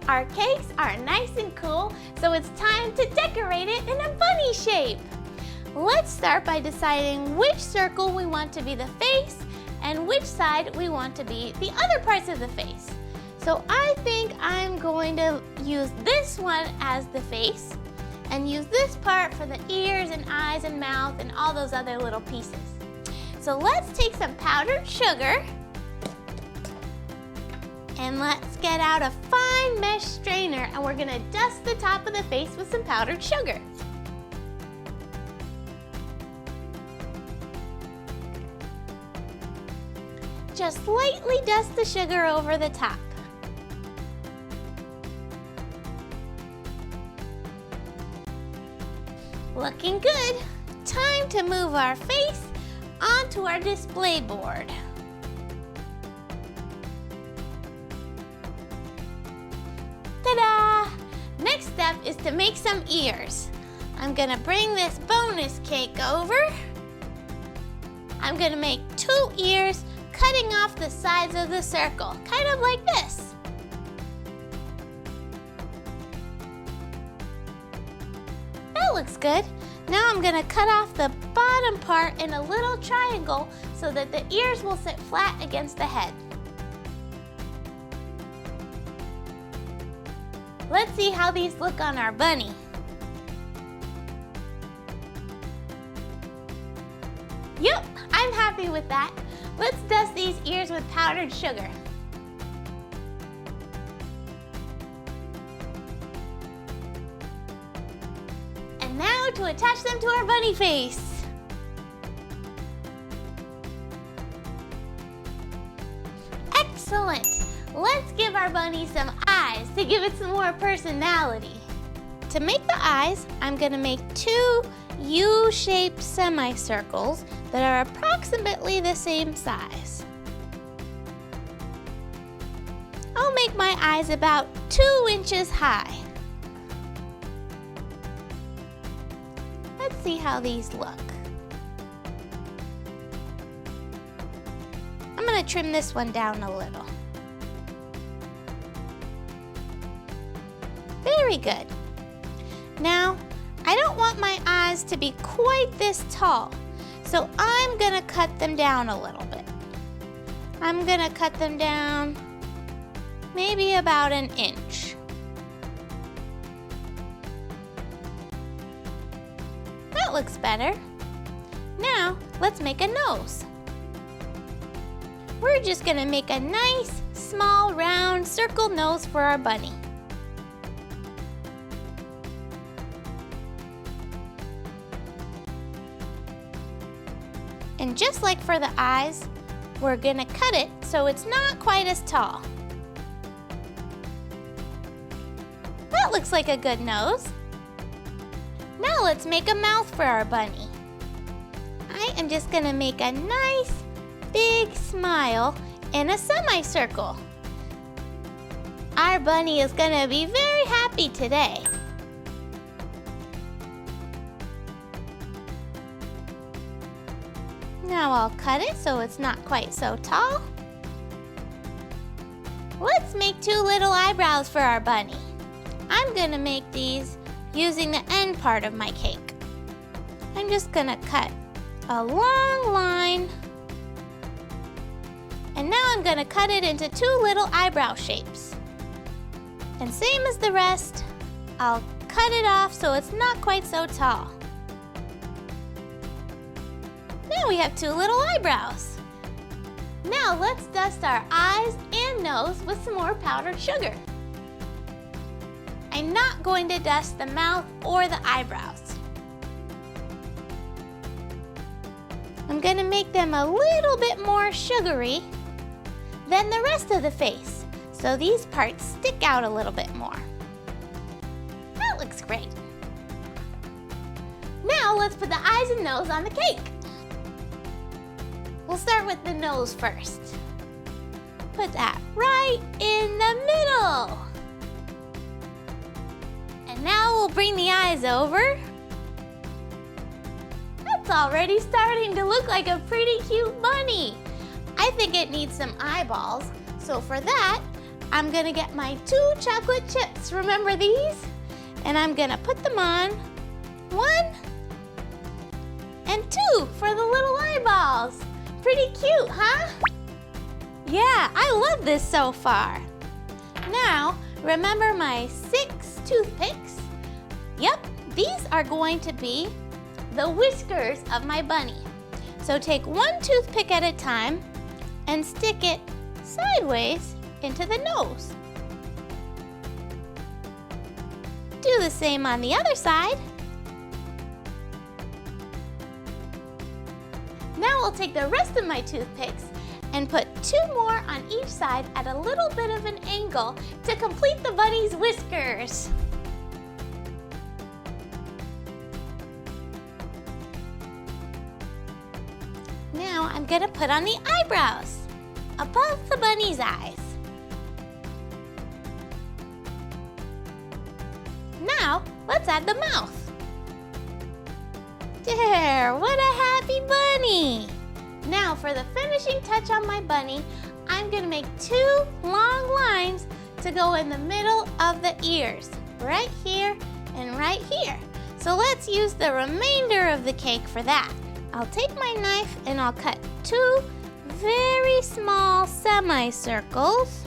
Our cakes are nice and cool, so it's time to decorate it in a bunny shape. Let's start by deciding which circle we want to be the face and which side we want to be the other parts of the face. So I think I'm going to use this one as the face and use this part for the ears and eyes and mouth and all those other little pieces. So let's take some powdered sugar and let's get out a fine mesh strainer, and we're gonna dust the top of the face with some powdered sugar. Just lightly dust the sugar over the top. Looking good. Time to move our face onto our display board. Ta-da! Next step is to make some ears. I'm gonna bring this bonus cake over. I'm gonna make 2 ears, cutting off the sides of the circle, kind of like this. That looks good. Now I'm gonna cut off the bottom part in a little triangle so that the ears will sit flat against the head. Let's see how these look on our bunny. Yep, I'm happy with that. Let's dust these ears with powdered sugar. And now to attach them to our bunny face. Excellent! Let's give our bunny some eyes to give it some more personality. To make the eyes, I'm gonna make 2 U-shaped semicircles that are approximately the same size. I'll make my eyes about 2 inches high. Let's see how these look. I'm gonna trim this one down a little. Very good. Now, I don't want my eyes to be quite this tall, so I'm gonna cut them down a little bit. I'm gonna cut them down maybe about 1 inch. That looks better. Now, let's make a nose. We're just gonna make a nice, small, round, circle nose for our bunny. And just like for the eyes, we're gonna cut it so it's not quite as tall. That looks like a good nose. Now let's make a mouth for our bunny. I am just gonna make a nice, big smile in a semicircle. Our bunny is gonna be very happy today. Now I'll cut it so it's not quite so tall. Let's make 2 little eyebrows for our bunny. I'm gonna make these using the end part of my cake. I'm just gonna cut a long line. And now I'm gonna cut it into 2 little eyebrow shapes. And same as the rest, I'll cut it off so it's not quite so tall. Now we have 2 little eyebrows. Now let's dust our eyes and nose with some more powdered sugar. I'm not going to dust the mouth or the eyebrows. I'm going to make them a little bit more sugary than the rest of the face, so these parts stick out a little bit more. That looks great. Now let's put the eyes and nose on the cake. We'll start with the nose first. Put that right in the middle. And now we'll bring the eyes over. That's already starting to look like a pretty cute bunny. I think it needs some eyeballs, so for that, I'm gonna get my 2 chocolate chips. Remember these? And I'm gonna put them on. 1 and 2 for the little eyeballs. Pretty cute, huh? Yeah, I love this so far. Now, remember my 6 toothpicks? Yep, these are going to be the whiskers of my bunny. So take 1 toothpick at a time and stick it sideways into the nose. Do the same on the other side. Now we'll take the rest of my toothpicks and put 2 more on each side at a little bit of an angle to complete the bunny's whiskers. Now I'm gonna put on the eyebrows above the bunny's eyes. Now let's add the mouth. There, what a happy bunny! Now for the finishing touch on my bunny, I'm gonna make 2 long lines to go in the middle of the ears, right here and right here. So let's use the remainder of the cake for that. I'll take my knife and I'll cut 2 very small semicircles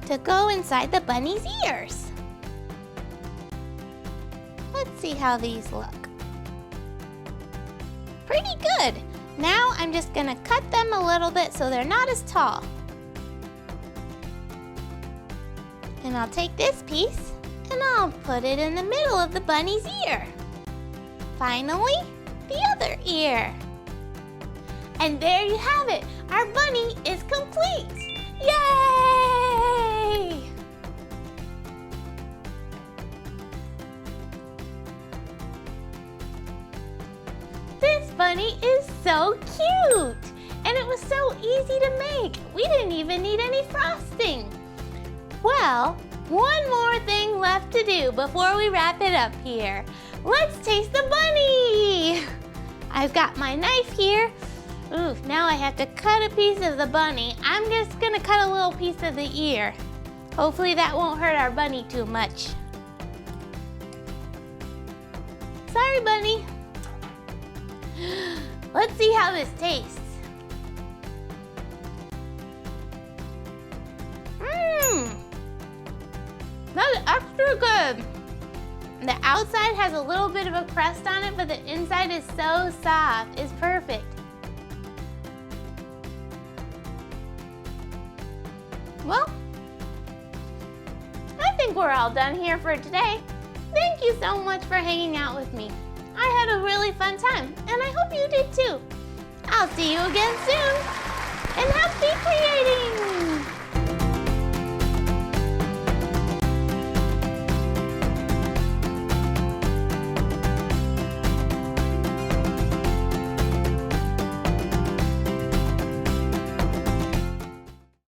to go inside the bunny's ears. Let's see how these look. Pretty good. Now I'm just gonna cut them a little bit so they're not as tall. And I'll take this piece and I'll put it in the middle of the bunny's ear. Finally, the other ear. And there you have it. Our bunny is complete. Yay! This bunny is so cute. And it was so easy to make. We didn't even need any frosting. Well, one more thing left to do before we wrap it up here. Let's taste the bunny. I've got my knife here. Ooh, now I have to cut a piece of the bunny. I'm just gonna cut a little piece of the ear. Hopefully that won't hurt our bunny too much. Sorry, bunny. Let's see how this tastes. That's extra good. The outside has a little bit of a crust on it, but the inside is so soft. It's perfect. Well, I think we're all done here for today. Thank you so much for hanging out with me. I had a really fun time, and I hope you did too. I'll see you again soon, and happy creating!